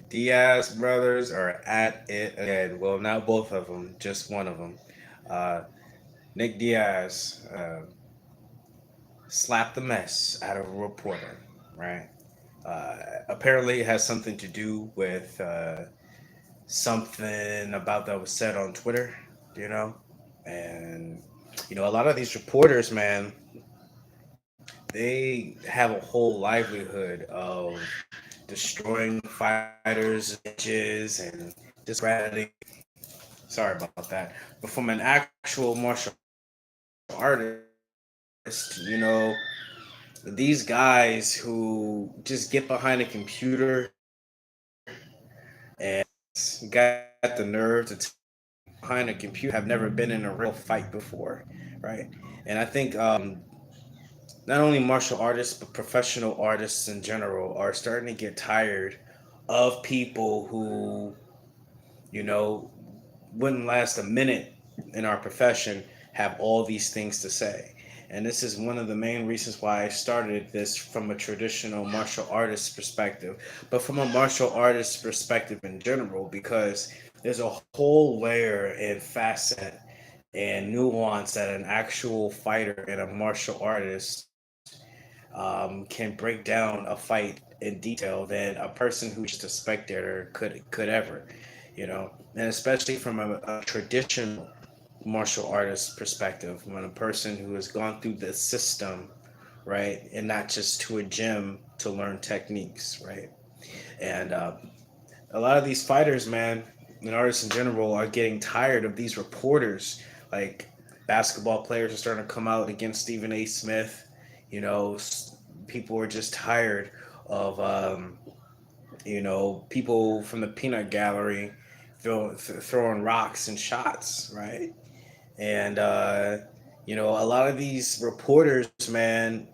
Diaz brothers are at it again. Well, not both of them, just one of them. Uh, Nick Diaz slapped the mess out of a reporter, right? Apparently, it has something to do with something about that was said on Twitter, you know? And, a lot of these reporters, man, they have a whole livelihood of destroying fighters' images and discrediting. Sorry about that. But from an actual martial artist, these guys who just get behind a computer and got the nerve to behind a computer have never been in a real fight before, right? And I think not only martial artists but professional artists in general are starting to get tired of people who you know wouldn't last a minute in our profession have all these things to say. And this is one of the main reasons why I started this from a traditional martial artist perspective, but from a martial artist perspective in general, because there's a whole layer and facet and nuance that an actual fighter and a martial artist can break down a fight in detail than a person who's just a spectator could ever, and especially from a traditional martial artist perspective, when a person who has gone through the system, right, and not just to a gym to learn techniques, right, and a lot of these fighters, man, and artists in general are getting tired of these reporters. Like basketball players are starting to come out against Stephen A. Smith. People are just tired of people from the peanut gallery throwing rocks and shots, right? And a lot of these reporters, man,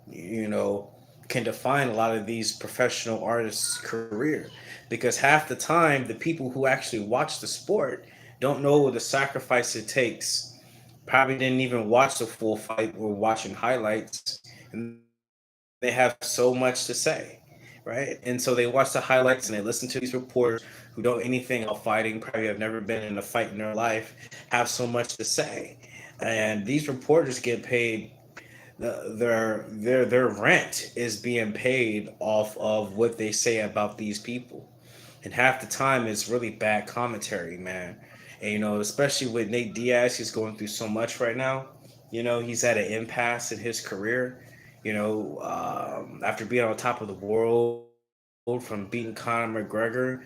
can define a lot of these professional artists' career, because half the time the people who actually watch the sport don't know the sacrifice it takes. Probably didn't even watch the full fight, or watching highlights, and they have so much to say, right? And so they watch the highlights and they listen to these reporters who don't know anything about fighting, probably have never been in a fight in their life, have so much to say. And these reporters get paid, their rent is being paid off of what they say about these people, and half the time it's really bad commentary, man. And especially with Nate Diaz, he's going through so much right now. He's at an impasse in his career. After being on top of the world, from beating Conor McGregor,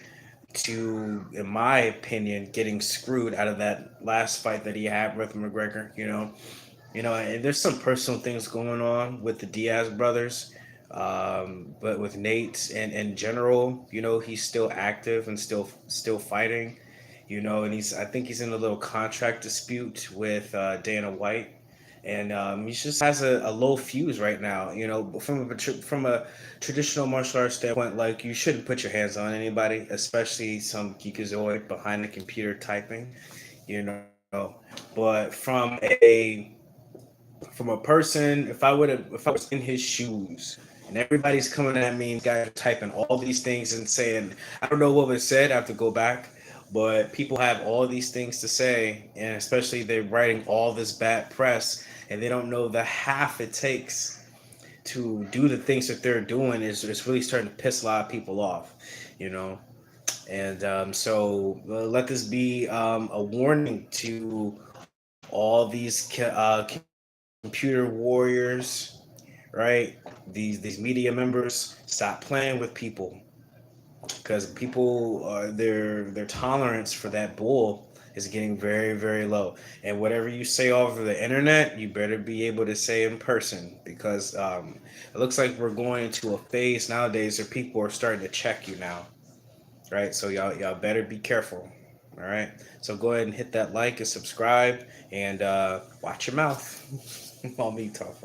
to, in my opinion, getting screwed out of that last fight that he had with McGregor. And there's some personal things going on with the Diaz brothers. But with Nate and in general, he's still active and still fighting. And I think he's in a little contract dispute with Dana White, and he just has a low fuse right now. From a traditional martial arts standpoint, like, you shouldn't put your hands on anybody, especially some geekazoid behind the computer typing. You know, but from a person, if I was in his shoes and everybody's coming at me and guys are typing all these things and saying, I don't know what was said, I have to go back, but people have all these things to say, and especially they're writing all this bad press, and they don't know the half it takes to do the things that they're doing is it's really starting to piss a lot of people off, you know. And so let this be a warning to all these computer warriors, right? These media members, stop playing with people, because people their tolerance for that bull is getting very, very low. And whatever you say over the internet, you better be able to say in person, because it looks like we're going into a phase nowadays where people are starting to check you now, right? So y'all better be careful. All right. So go ahead and hit that like and subscribe, and watch your mouth. While me talk.